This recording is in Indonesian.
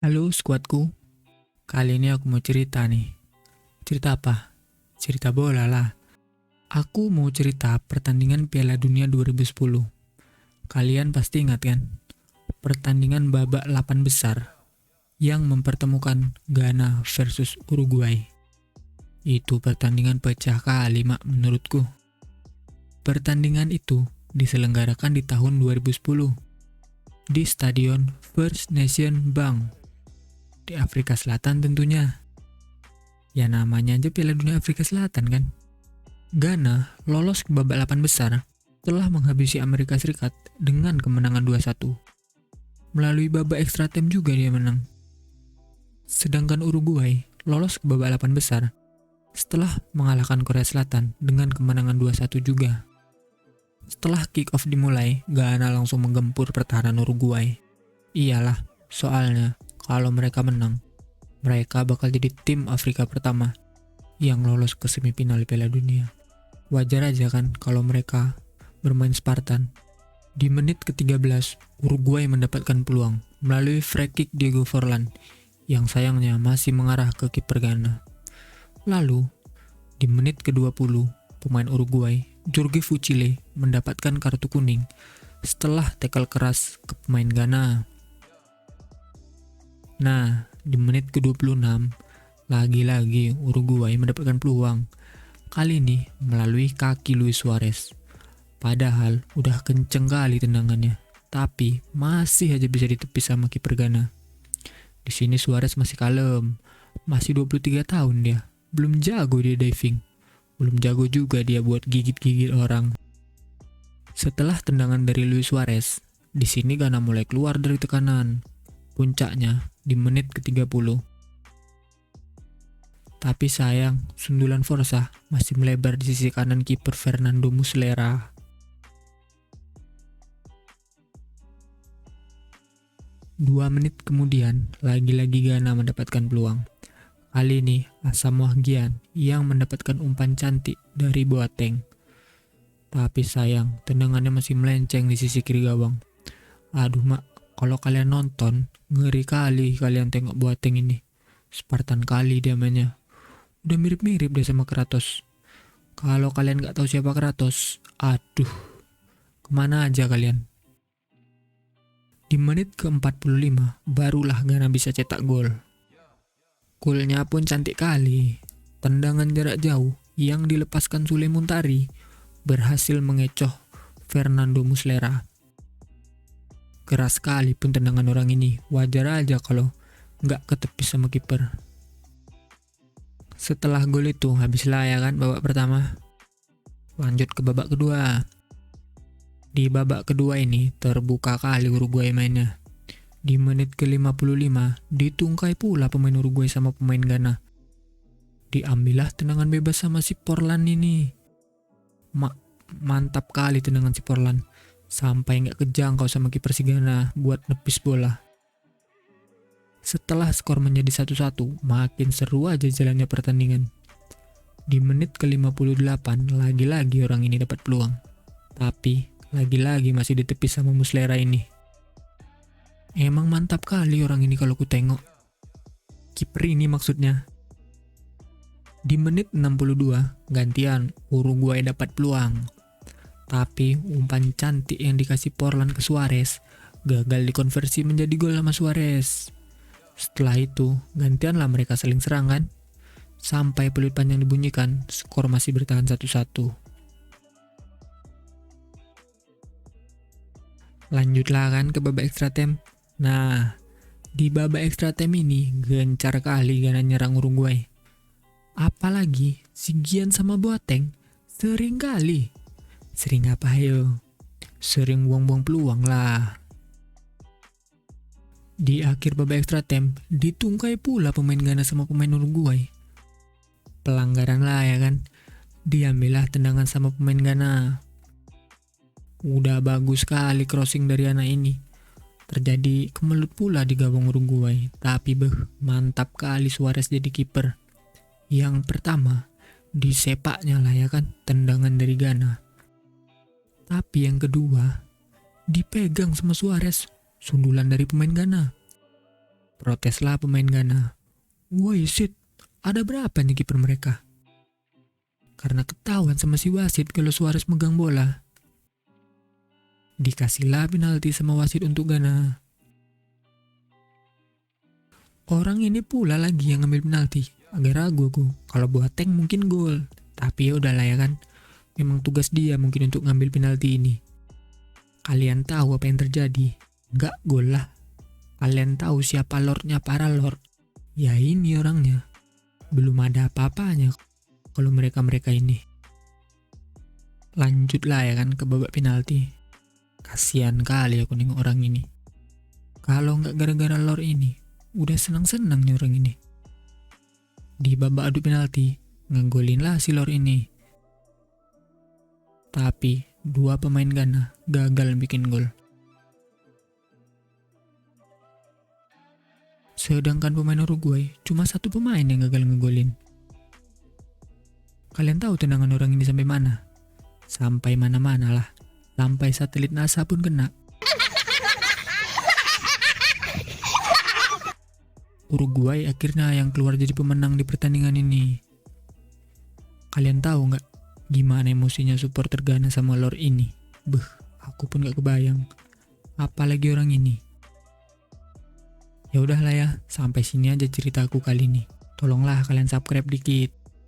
Halo skuadku, kali ini aku mau cerita nih. Cerita apa? Cerita bola lah. Aku mau cerita pertandingan Piala Dunia 2010. Kalian pasti ingat kan? Pertandingan babak 8 besar yang mempertemukan Ghana versus Uruguay. Itu pertandingan pecah kali mak menurutku. Pertandingan itu diselenggarakan di tahun 2010 di Stadion First Nation Bank di Afrika Selatan tentunya. Ya namanya aja Piala Dunia Afrika Selatan kan. Ghana lolos ke babak 8 besar setelah menghabisi Amerika Serikat dengan kemenangan 2-1. Melalui babak extra time juga dia menang. Sedangkan Uruguay lolos ke babak 8 besar setelah mengalahkan Korea Selatan dengan kemenangan 2-1 juga. Setelah kick off dimulai, Ghana langsung menggempur pertahanan Uruguay. Iyalah, soalnya kalau mereka menang, mereka bakal jadi tim Afrika pertama yang lolos ke semifinal Piala Dunia. Wajar aja kan kalau mereka bermain Spartan. Di menit ke-13, Uruguay mendapatkan peluang melalui free kick Diego Forlan yang sayangnya masih mengarah ke kiper Ghana. Lalu, di menit ke-20, pemain Uruguay, Jorge Fucile, mendapatkan kartu kuning setelah tackle keras ke pemain Ghana. Nah, di menit ke-26, lagi-lagi Uruguay mendapatkan peluang. Kali ini melalui kaki Luis Suarez. Padahal udah kenceng kali tendangannya, tapi masih aja bisa ditepis sama kiper Ghana. Di sini Suarez masih kalem, masih 23 tahun dia. Belum jago dia diving. Belum jago juga dia buat gigit-gigit orang. Setelah tendangan dari Luis Suarez, di sini Ghana mulai keluar dari tekanan. Puncaknya di menit ke-30. Tapi sayang, sundulan Forza masih melebar di sisi kanan kiper Fernando Muslera. Dua menit kemudian, lagi-lagi Ghana mendapatkan peluang. Kali ini Asamoah Gyan yang mendapatkan umpan cantik dari Boateng. Tapi sayang, tendangannya masih melenceng di sisi kiri gawang. Aduh mak, kalau kalian nonton, ngeri kali kalian tengok Boateng ini. Spartan kali dia mainnya. Udah mirip-mirip deh sama Kratos. Kalau kalian gak tahu siapa Kratos, aduh, kemana aja kalian? Di menit ke-45, barulah Ghana bisa cetak gol. Golnya pun cantik kali. Tendangan jarak jauh yang dilepaskan Sule Muntari berhasil mengecoh Fernando Muslera. Keras sekali pun tendangan orang ini. Wajar aja kalau nggak ketepis sama kiper. Setelah gol itu habislah ya kan babak pertama. Lanjut ke babak kedua. Di babak kedua ini terbuka kali Uruguay mainnya. Di menit ke-55 ditungkai pula pemain Uruguay sama pemain Ghana. Diambillah tendangan bebas sama si Forlan ini. Mantap kali tendangan si Forlan. Sampai nggak kejangkau sama kiper si Ghana buat nepis bola. Setelah skor menjadi 1-1, makin seru aja jalannya pertandingan. Di menit ke-58 lagi-lagi orang ini dapat peluang. Tapi lagi-lagi masih ditepis sama Muslera ini. Emang mantap kali orang ini kalau ku tengok. Kiper ini maksudnya. Di menit 62, gantian Uruguay dapat peluang. Tapi umpan cantik yang dikasih Forlan ke Suarez gagal dikonversi menjadi gol sama Suarez. Setelah itu, gantianlah mereka saling serangan. Sampai peluit panjang dibunyikan, skor masih bertahan 1-1. Lanjutlah kan ke babak extra time. Nah, di babak extra time ini gencar kali Ghana nyerang Uruguay. Apalagi si Gyan sama Boateng sering kali. Sering apa ayo? Sering buang-buang peluang lah. Di akhir babak extra time ditungkai pula pemain Ghana sama pemain Uruguay. Pelanggaran lah ya kan. Diambillah tendangan sama pemain Ghana. Udah bagus sekali crossing dari anak ini. Terjadi kemelut pula di gawang Uruguay. Tapi mantap kali Suarez jadi kiper. Yang pertama, disepaknya lah ya kan, tendangan dari Ghana. Tapi yang kedua, dipegang sama Suarez. sundulan dari pemain Ghana. Proteslah pemain Ghana. Woi shit, ada berapa nih kiper mereka? Karena ketahuan sama si wasit kalau Suarez megang bola. Dikasihlah penalti sama wasit untuk Ghana. Orang ini pula lagi yang ngambil penalti. Agak ragu aku, kalau Boateng mungkin gol. Tapi ya udahlah ya kan. Memang tugas dia mungkin untuk ngambil penalti ini. Kalian tahu apa yang terjadi? Nggak gol lah. Kalian tahu siapa lordnya para lord? Ya ini orangnya. Belum ada apa-apanya kalau mereka-mereka ini. Lanjutlah ya kan ke babak penalti. Kasian kali aku nengok orang ini. Kalau nggak gara-gara lord ini, udah senang-senang nih orang ini. Di babak adu penalti, ngegolin lah si lord ini. Tapi dua pemain Ghana gagal bikin gol. Sedangkan pemain Uruguay cuma satu pemain yang gagal ngegolin. Kalian tahu tendangan orang ini sampai mana? Sampai mana-mana lah. Sampai satelit NASA pun kena. Uruguay akhirnya yang keluar jadi pemenang di pertandingan ini. Kalian tahu nggak gimana emosinya supporter Ghana sama lord ini? Aku pun nggak kebayang. Apalagi orang ini. Ya udahlah ya, sampai sini aja ceritaku kali ini. Tolonglah kalian subscribe dikit.